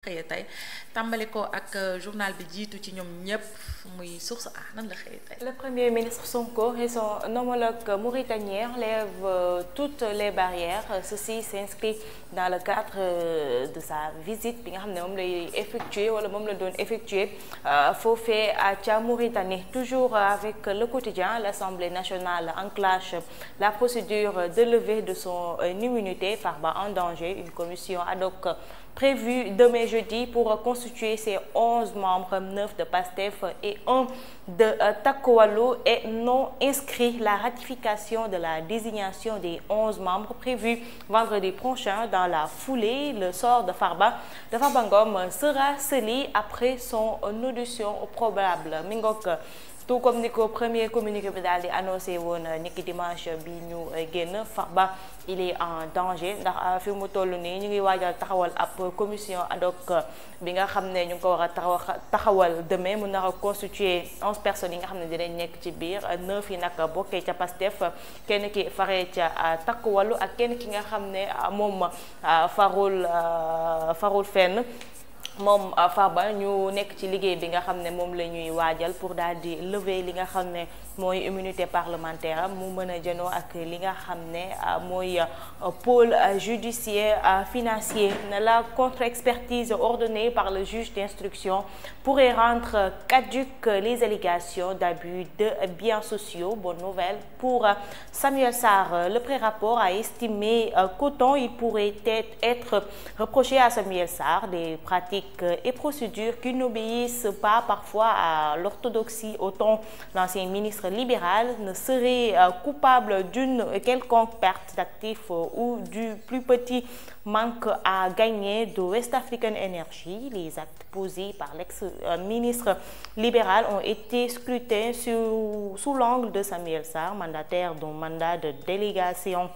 xëyee tey tàmbali ko ak journal bi jiitu ci ñoom ñépp muy Source A nan la xëyee tey. Le Premier ministre Sonko et son homologue mauritanien lèvent toutes les barrières. Ceci s'inscrit dans le cadre de sa visite bi nga xam ne moom lay effectuer wala moom la doon effectuer foofee ca Mauritanie. Toujours avec le quotidien, l'Assemblée nationale enclenche la procédure de levée de son immunité. Farba en danger, une commission ad hoc prévu demain jeudi pour constituer ses 11 membres, 9 de PASTEF et 1 de Takku Wallu est non inscrit. La ratification de la désignation des 11 membres prévue vendredi prochain. Dans la foulée, le sort de Farba Ngom sera scellé après son audition probable. Tout comme ni ko premier communiqué bi daal di annoncé woon niki dimanche bi ñu génn, Farba il est en danger ndax fi mu toll nii ñu ngi waajal taxawal ab commission ad hoc bi nga xam ne ñu ngi ko war a taxawal demain mu nar a constituer 11 personnes yi nga xam ne dinañ nekk ci biir 9 yi nag bokkee ca Pastef, kenn ki faree ca Takku Wallu ak kenn ki nga xam ne moom farul fenn. moom Farba ñu nekk ci liggéey bi nga xam ne moom la ñuy waajal pour daal di lever li nga xam ne mooy immunité parlementaire mu mën a jënoo ak li nga xam ne mooy pôle judiciaire financier. La contre-expertise ordonnée par le juge d'instruction pourrait rendre caduques les allégations d'abus de biens sociaux. Bonne nouvelle pour Samuel Sarr. Le pré-rapport a estimé qu'autant il pourrait être reproché à Samuel Sarr des pratiques et procédures qui n'obéissent pas parfois à l'orthodoxie, autant l'ancien ministre libéral ne serait coupable d'une quelconque perte d'actifs ou du plus petit manque à gagner de West African Energy. Les actes posés par l'ex-ministre libéral ont été scrutés sous l'angle de Samuel Sarr, mandataire d'un mandat de délégation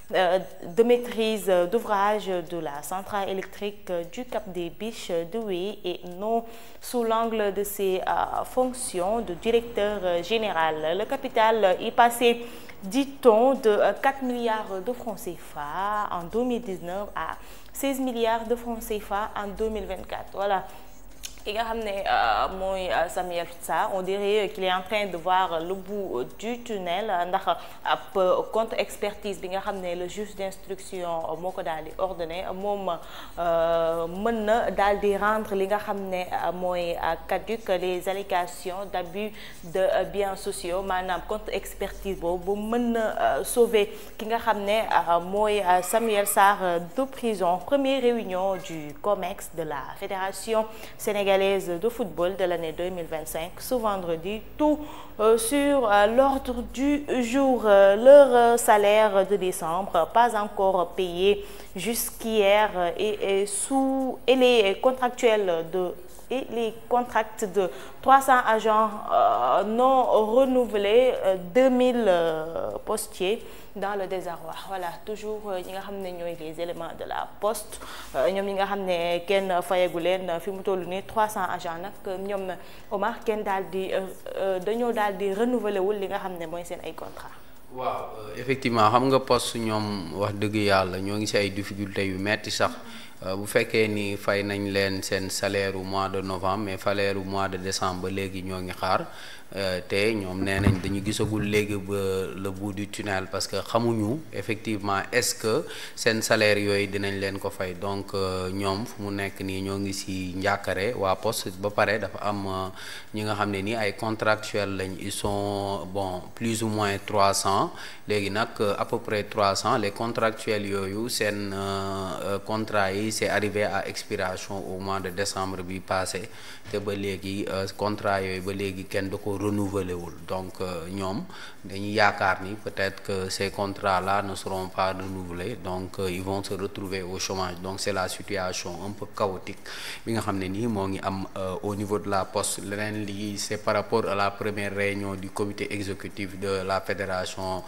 de maîtrise d'ouvrage de la centrale électrique du Cap des Biches de Oué et non sous l'angle de ses fonctions de directeur général. Le capital est passé, dit-on, de 4 milliards de francs CFA en 2019 à 16 milliards de francs CFA en 2024. Voilà. Ki nga xam ne mooy Samuel Sarr, on dirait qu'il est en train de voir le bout du tunnel ndax ab contre-expertise bi nga xam ne le juge d'instruction moo ko daal di ordonné moom mën na daal di rendre li nga xam ne mooy caduc les allégations d'abus de biens sociaux. Maanaam contre-expertise boobu mën na sauver ki nga xam ne mooy Samuel Sarr de prison. Première réunion du COMEX de la Fédération sénégalaise de football de l'année 2025 ce vendredi, tout sur l'ordre du jour. Leur salaire de décembre pas encore payé jusqu'hier et les contracts de 300 agents non renouvelés, 2000 postiers dans le désarroi. Voilà, toujours ñi nga xam ne ñooy les éléments de la poste ñoom ñi nga xam ne kenn fayagu leen fi mu toll nii 300 agents nag ñoom Omar kenn dañoo daal di renouveler wul li nga xam ne mooy seen ay contrat. waaw effectivement xam nga poste ñoom wax dëgg yàlla ñoo ngi ci ay difficultés yu metti sax. Bu fekkee ni fay nañ leen seen salaire u mois de novembre mais salaire u mois de décembre ba léegi ñoo ngi xaar te ñoom nee nañ dañu gisagul léegi ba le bout du tunnel parce que xamuñu effectivement est-ce que seen salaire yooyu dinañ leen ko fay. Donc ñoom fu mu nekk nii ñoo ngi ci njàkkare waa poste ba pare dafa am ñi nga xam ne nii ay contractuels lañ, ils sont plus ou moins 300 léegi nag à peu près 300 les contractuels yooyu seen contrat yi c'est arrivé à expiration au mois de décembre bi passé te ba léegi contrat yooyu ba léegi kenn da ko renouvelé wul. Donc ñoom dañuy yaakaar ni peut-être que ces contrats là ne seront pas renouvelés, donc ils vont se retrouver au chômage. Donc c'est la situation un peu chaotique bi nga xam ne nii moo ngi am au niveau de la poste. Leneen lii c'est par rapport à la première réunion du comité exécutif de la fédération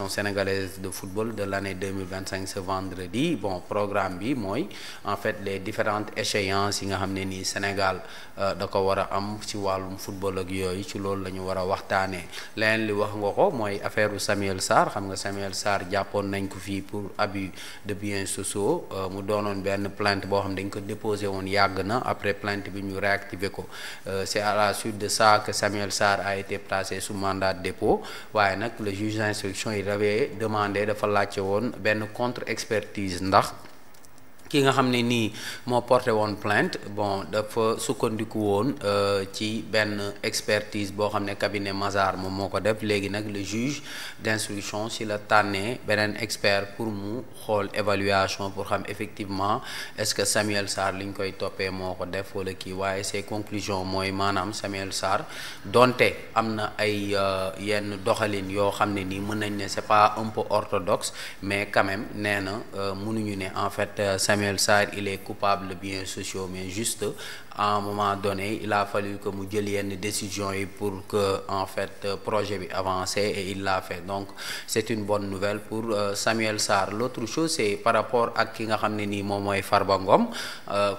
sénégalaise de football de l'année 2025 ce vendredi. vendredi bon programme bi mooy en fait les différentes échéances yi nga xam ne nii Sénégal da ko war a am ci wàllum football ak yooyu ci loolu la ñu war a waxtaanee leneen li wax nga ko mooy affaire Samuel Sarr xam nga Samuel Sarr jàppoon nañ ko fii pour abus de biens sociaux mu doonoon benn plainte boo xam ne dañ ko déposé woon yàgg na après plainte bi ñu réactivé ko c'est à la suite de ça que Samuel Sarr a été placé sous mandat de dépôt waaye nag le juge d'instruction il avait demandé dafa laajte woon benn contre-expertise ndax ki nga xam ne nii moo porté woon plainte bon dafa sukkandiku woon ci benn expertise boo xam ne cabinet Mazars moom moo ko def léegi nag le juge d'instruction si la tànnee beneen expert pour mu xool évaluation pour xam effectivement est-ce que Samuel Sarr li ñu koy toppee moo ko def wala kii waaye ses conclusions mooy maanaam Samuel Sarr donte am na ay yenn doxalin yoo xam ne nii mën nañ ne c'est pas un peu orthodoxe mais quand même nee na mënuñu ne en fait Samuel Sarr il est coupable de biens sociaux mais juste à un moment donné il a fallu que mu jël yenn décisions yi pour que en fait projet bi avance et il l'a fait donc c'est une bonne nouvelle pour Samuel Sarr l'autre chose c'est par rapport ak ki nga xam ne nii moom mooy Farba Ngom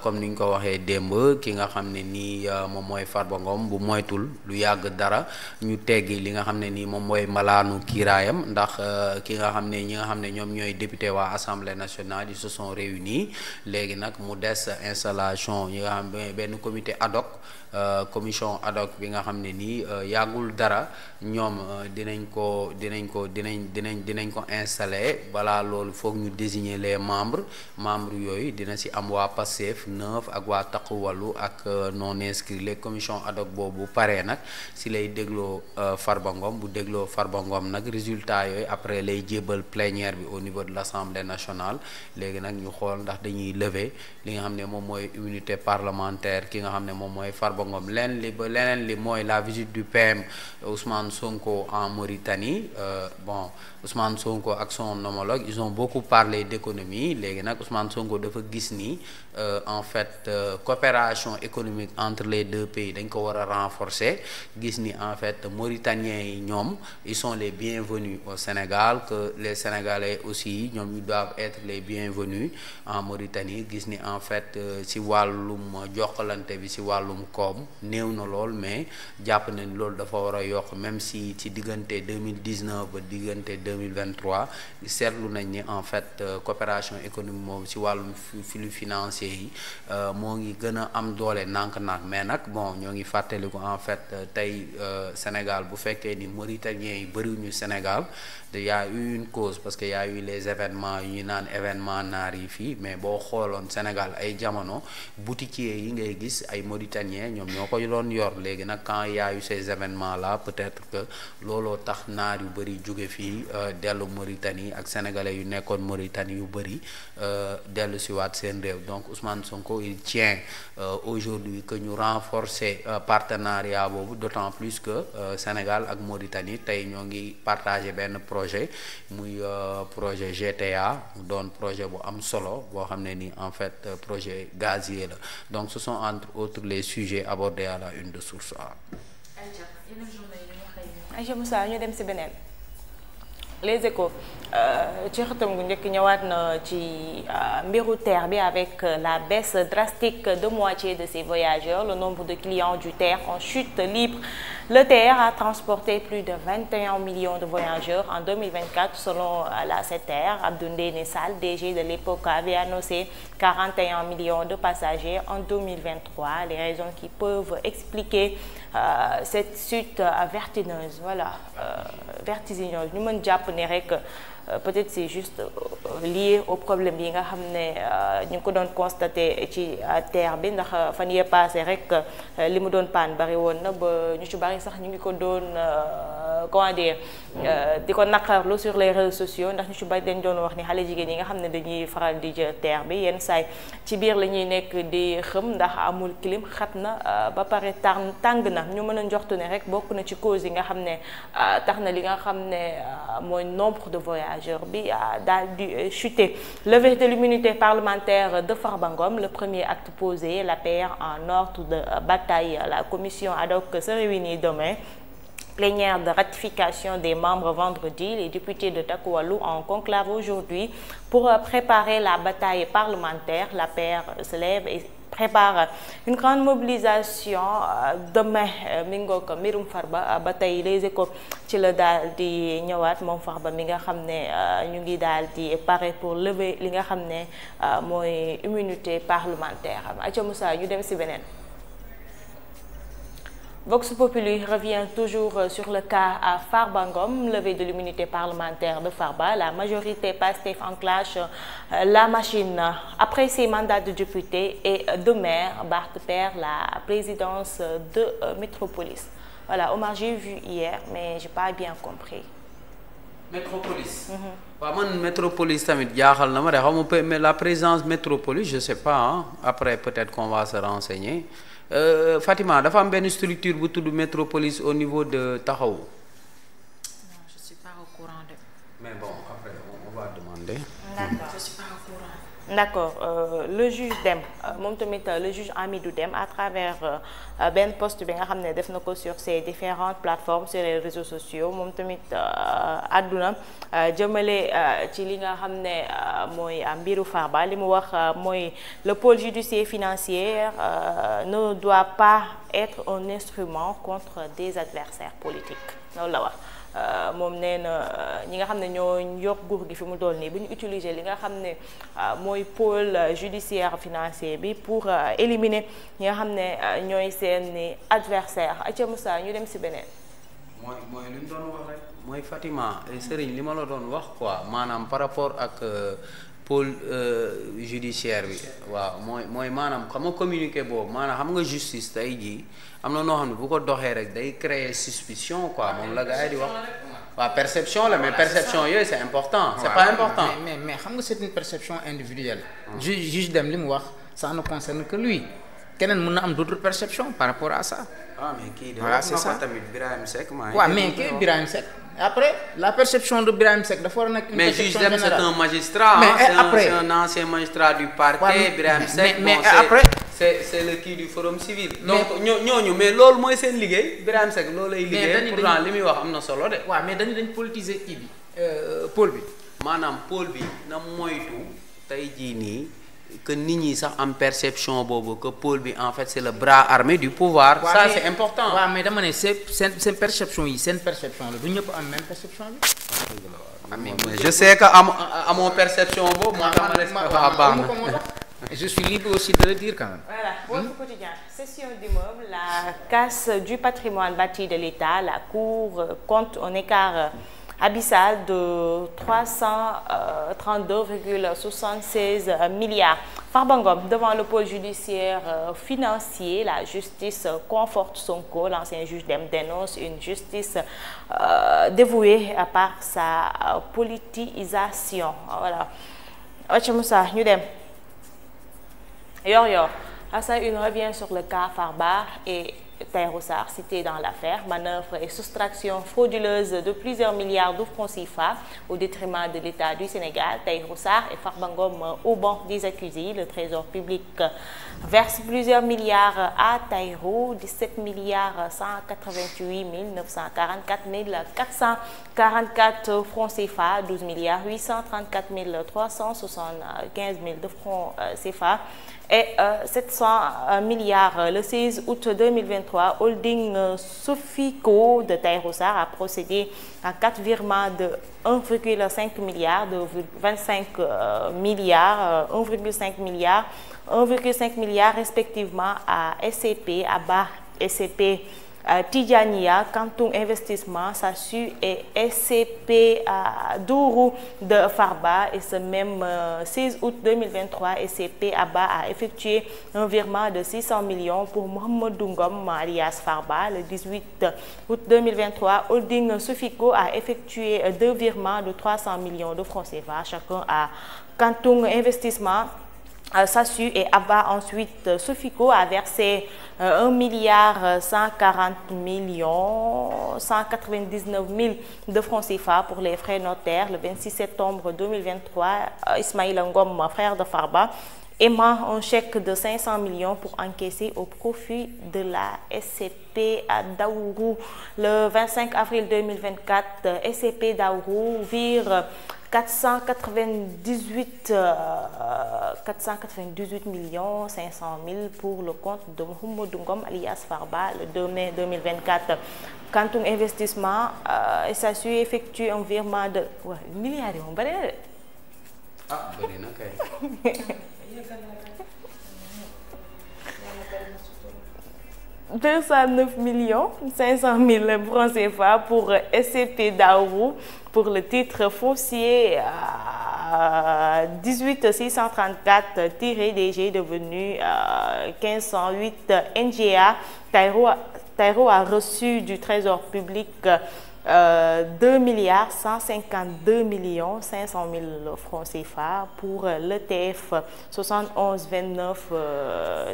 comme ni ñu ko waxee démb ki nga xam ne nii moom mooy Farba Ngom bu moytul lu yàgg dara ñu teggi li nga xam ne nii moom mooy malaanu kiiraayam ndax ki nga xam ne ñi nga xam ne ñoom ñooy député waa Assemblée nationale ils se sont réunis léegi nag mu des installation yi nga xam benn comité ad hoc commission ad hoc bi nga xam ne nii yàggul dara ñoom dinañ ko installer balaa loolu foog ñu désigner les membres yooyu dina ci am waa Pastef 9 ak waa Takku Wallu ak non inscrits les commissions ad hoc boobu paree nag ci lay dégloo Farba Ngom bu dégloo Farba Ngom nag résultat yooyu après lay jébal plénière bi au niveau de l'Assemblée nationale léegi nag ñu xool ndax dañuy lever li nga xam ne moom mooy immunité parlementaire ki nga xam ne moom mooy Farba Ngom leneen li mooy la visite du PM Ousmane Sonko en Mauritanie bon Ousmane Sonko ak son homologue ils ont beaucoup parlé d'économie léegi nag Ousmane Sonko dafa gis ni en fait coopération économique entre les deux pays dañ ko war a renforcer gis ni en fait Mauritaniens yi ñoom ils sont les bienvenus au Sénégal que les Sénégalais aussi ñoom ils doivent être les bienvenus en Mauritanie gis ni en fait ci wàllum jokkalante bi ci wàllum koom néew na lool mais jàpp na ni loolu dafa war a yokk même si ci diggante 2019 ba diggante 2023 seetlu nañ ni en fait coopération économique moom ci wàllum flux financier yi moo ngi gën a am doole nànk-nànk mais nag bon ñoo ngi fàttaliku en fait tey Sénégal bu fekkee ni Mauritaniens yi bëriwuñu Sénégal y a eu une cause parce que y a eu les événements yu ñu naan événement naar yi fii mais boo xooloon Sénégal ay jamono boutiquiers yi ngay gis ay Mauritaniens ñoom ñoo ko doon yor léegi nag quand y a eu ces événements là peut-être que looloo tax naar yu bëri jóge fii dellu Mauritanie ak sénégalais yu nekkoon Mauritanie yu bëri dellu si waat seen réew donc Ousmane Sonko il tient aujourd'hui que ñu renforcer partenariat boobu d'autant plus que Sénégal ak Mauritanie tey ñoo ngi partager benn projet muy projet GTA mu doon projet bu am solo boo xam ne ni en fait projet gazier la donc ce sont entre autres les sujets abordés à la une de Source A. Aïcha Moussa ñu dem ci beneen Les Échos ci xëtam gu njëkk ñëwaat na ci mbiru TER bi avec la baisse drastique de moitié de ses voyageurs le nombre de clients du TER en chute libre. Le TER a transporté plus de 21 millions de voyageurs en 2024 selon la SETER. Abdou Ndéné Sall, DG de l'époque, avait annoncé 41 millions de passagers en 2023. Les raisons qui peuvent expliquer cette chute vertigineuse, vertigineuse. Ñu mën jàpp ne rek peut-être c'est juste lié au problème yi nga xam ne ñu ngi ko doon constaté ci TER bi ndax fan yee passé rek li mu doon paan bari woon na ba ñu ci bari sax ñu ngi ko doon comment dire di ko naqarlu sur les réseaux sociaux ndax ñu ci bari dañ doon wax ni xale jigéen yi nga xam ne dañuy faral di jël TER bi yenn saay ci biir la ñuy nekk di xëm ndax amul clim xat na ba pare tàng na ñu mën a njortu ne rek bokk na ci cause yi nga xam ne tax na li nga xam ne mooy nombre de voyageurs bi daal di chuter. Levée de l'immunité parlementaire de Farba Ngom, le premier acte posé, l'APR en ordre de bataille. La commission ad hoc se réunit demain. Plénière de ratification des membres vendredi, les députés de Takku Wallu en conclave aujourd'hui pour préparer la bataille parlementaire. L'APR se lève et prépare une grande mobilisation demain. Mi ngi ko mbirum Farba ba tey Les Échos ci la daal di ñëwaat moom Farba mi nga xam ne ñu ngi daal di pare pour lever li nga xam ne mooy immunité parlementaire am. Aca Moussa ñu dem ci beneen. Vox Populi revient toujours sur le cas à Farba Ngom, levée de l'immunité parlementaire de Farba. La majorité Pastef enclenche la machine. Après ses mandats de député et de maire, Barth perd la présidence de Métropolis. Voilà, Omar, j'ai vu hier, mais j'ai pas bien compris. Métropolis. waaw man Métropolis tamit jaaxal na ma de xaw ma mais la présidence Métropolis je sais pas hein. Après peut-être qu'on va se renseigner. Fatima dafa am benn structure bu tudd Métropolis au niveau de Taxawu. Non, je suis pas au courant de. Mais bon après on va demander. D'accord. Je suis pas au courant. D'accord, le juge Dème moom tamit le juge Amidou Dème à travers benn post bi nga xam ne def na ko sur ces différentes plateformes sur les réseaux sociaux moom tamit àdduna jëmale ci li nga xam ne mooy mbiru Farba li mu wax mooy le pôle judiciaire financier ne doit pas être un instrument contre des adversaires politiques loolu la wax. Moom nee na ñi nga xam ne ñoo yor nguur gi fi mu dool nii bu ñu utiliser li nga xam ne mooy pôle judiciaire financier bi pour éliminer ñi nga xam ne ñooy seeni adversaire aca Moussa ñu dem ci beneen. mooy li ñu doon wax rek mooy Fatima Serigne li ma la doon wax quoi maanaam par rapport ak pôle judiciaire bi waaw mooy maanaam xam nga communiqué boobu maanaam xam nga justice tey jii am na noo xam ne bu ko doxee rek day créer suspicion quoi moom la gars yi di wax waaw perception la mais perception yooyu c'est important c'est pas important mais xam nga c'est une perception individuelle juge dem li mu wax ça ne concerne que lui keneen mën na am d'autres perceptions par rapport à ça mais kii de voilà c'est ça tamit Birahim Seck waaw mais kii Birahim Seck après la perception de Birahim Seck dafa war a nekk une perception générale. Mais juge Dème c'est un magistrat c'est un ancien magistrat du parquet Birahim Seck mais après c'est le kii du forum civil donc ñooñu mais loolu mooy seen liggéey Birahim Seck loolu lay liggéey pourtant li muy wax am na solo de waaw mais dañ politiser kii bi pôle bi maanaam pôle bi na moytu tey jii nii que nit ñi sax am perception boobu que pôle bi en fait c'est le bras armé du pouvoir ça c'est important waaw mais dama ne seen perception yi seen perception la du ñëpp am même perception bi je sais que amoo perception boobu moo tax ma ne je suis libre aussi de le dire quand même. Voilà, Walf Quotidien, cession d'immeuble, la casse du patrimoine bâti de l'État, la Cour compte un écart abyssal de 332,76 milliards. Farba Ngom, devant le pôle judiciaire financier, la justice conforte Sonko. L'ancien juge Dème dénonce une justice dévouée par sa politisation. Voilà. Aca Moussa, ñu dem. Yor Assa Une revient sur le cas Farba et Tahirou Sarr cité dans l'affaire, manœuvre et soustraction frauduleuse de plusieurs milliards de francs CFA au détriment de l'État du Sénégal. Tahirou Sarr et Farba Ngom au banc des accusés. Le Trésor public verse plusieurs milliards à Tahirou, 17 milliards 188 944 444 francs CFA, 12 milliards 834 375 de francs CFA et 700 milliards. Le 16 août 2023, Holding Sofico de Tahirou Sarr a procédé à 4 virements de 1,5 milliard, de 25 milliards, 1,5 milliard, 1,5 milliard respectivement à SCP, ABBA, SCP Tidjania, Kantung Investissement, SASU et SCP Dourou de Farba. Et ce même 16 août 2023, SCP ABBA a effectué un virement de 600 millions pour Mohamedou Ngom alias Farba. Le 18 août 2023, Holding Sofico a effectué 2 virements de 300 millions de francs CFA, chacun à Kantung Investissement, SASU et ABBA. Ensuite, Sofico a versé 1 milliard 140 millions 199 000 de francs CFA pour les frais notaires. Le 26 septembre 2023, Ismaïla Ngom, frère de Farba, émet un chèque de 500 millions pour encaisser au profit de la SCP à Daourou. Le 25 avril 2024, SCP Daourou vire 498 millions 500 000 pour le compte de Mouhamadou Ngom alias Farba le 2 mai 2024. Kantung Investissement SASU effectue un virement de milliards yu bari na de. ah bëri na kay. 209 millions 500 000 francs CFA pour SCP Daourou pour le titre foncier 18634-DG devenu 1508 NGA. Taïro a reçu du Trésor public 2 milliards 152 millions 500 000 francs CFA pour l'ETF 7129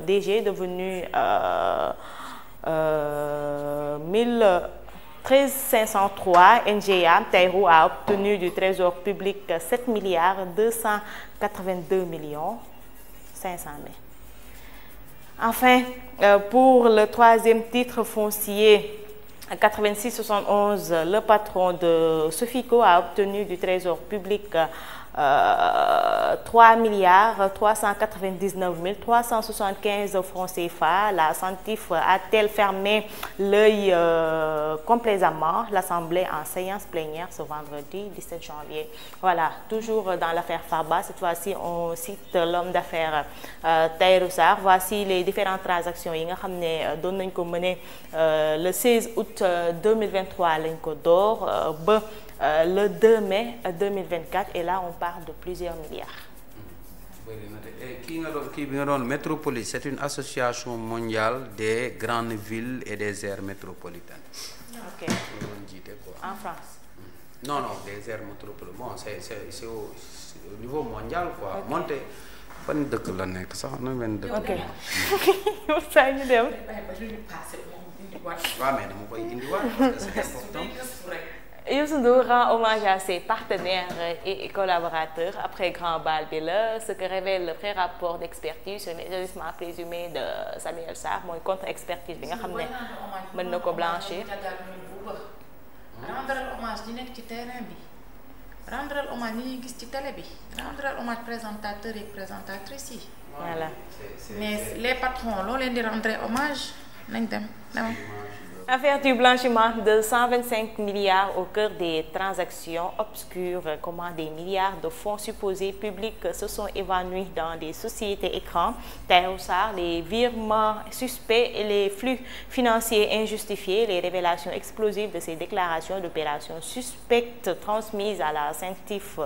DG devenu 13503 NGA. Taïro a obtenu du Trésor public 7 milliards 282 millions 500 000. Enfin, pour le troisième titre foncier 8671, le patron de Sofico a obtenu du Trésor public 3 milliards 399 375 francs CFA. La Centif a-t-elle fermé l'œil complaisamment? L'Assemblée en séance plénière ce vendredi 17 janvier. Voilà, toujours dans l'affaire Farba, cette fois-ci on cite l'homme d'affaires Tahirou Sarr. Voici les différentes transactions yi nga xam ne doon nañ ko mener le 16 août 2023 lañ ko door ba le 2 mai 2024 et là on parle de plusieurs milliards. kii bi nga doon Métropolis, c'est une association mondiale des grandes villes et des aires métropolitaines. Ok. En France. Non, des aires métropolitaines. Bon, c'est au niveau mondial quoi. Okay. Monté ban dëkk la nekk sax na benn dëkk. Ok. saa ñu dem. waaw mais dama koy indiwaat parce que c'est important. Youssou Ndour rend hommage à ses partenaires et collaborateurs après Grand Bal bi la. Ce que révèle le pré-rapport d'expertise sur les agissements présumés de Samuel Sarr mooy contre-expertise bi nga xam ne mën na ko blanchir. rendre hommage di nekk ci terrain bi, rendre hommage ñi ñuy gis ci télé bi, rendre hommage présentateurs et présentatrices yi. Voilà. Mais les patrons loo leen di rendre hommage nañ dem demal. Affaire du blanchiment de 125 milliards au cœur des transactions obscures. Comment des milliards de fonds supposés publics se sont évanouis dans des sociétés écrans. Tahirou Sarr, les virements suspects et les flux financiers injustifiés, les révélations explosives de ces déclarations d'opérations suspectes transmises à la Centif.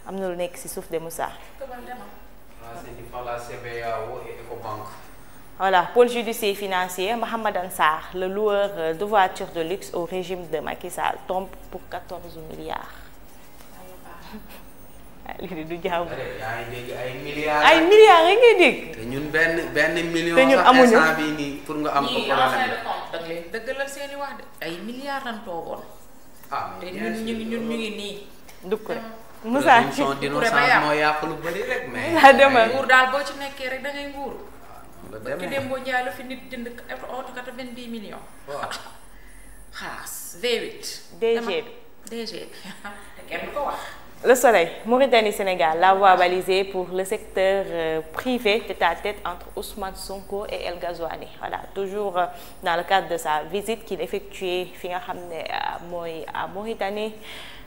Am na lu nekk ci suuf de Moussa. La CBAO et Ecobank. Voilà, pôle judiciaire financier, Mahamadan Sarr, le loueur de voitures de luxe au régime de Macky Sall, tombe pour 14 milliards. lii du jaaw. ay milliards. ay milliards rek ngay dégg. te ñun benn million. te ñun amuñu sax instant bii nii pour nga am ko problème da nga leen dëggalal seeni wax de ay milliards lañ toogoon. te ñun ñu ngi nii. dugg rek. Moussa d'innocence moo yàq lu bëri rek mais. nguur daal boo ci nekkee rek da ngay nguur. ki dem boo jaay la fi nit jënd auto 90 millions. xaas V8. DG bi DG bi kenn du ko wax. Le Soleil, Mauritanie Sénégal, la voie balisée pour le secteur privé tête-à-tête entre Ousmane Sonko et El Ghazouani. Voilà, toujours dans le cadre de sa visite qu'il effectuait fi nga xam ne mooy à Mauritanie.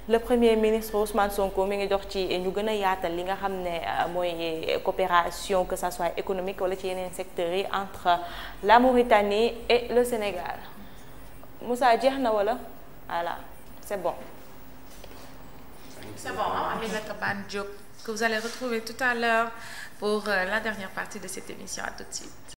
Le premier ministre Ousmane Sonko mi ngi dox ci ñu gën a yaatal li nga xam ne mooy coopération que ça soit économique wala ci yeneen secteurs yi entre la Mauritanie et le Sénégal. Moussa jeex na wala voilà c'est bon. C'est bon, Aminata Ban Diop que vous allez retrouver tout à l'heure pour la dernière partie de cette émission. À tout de suite.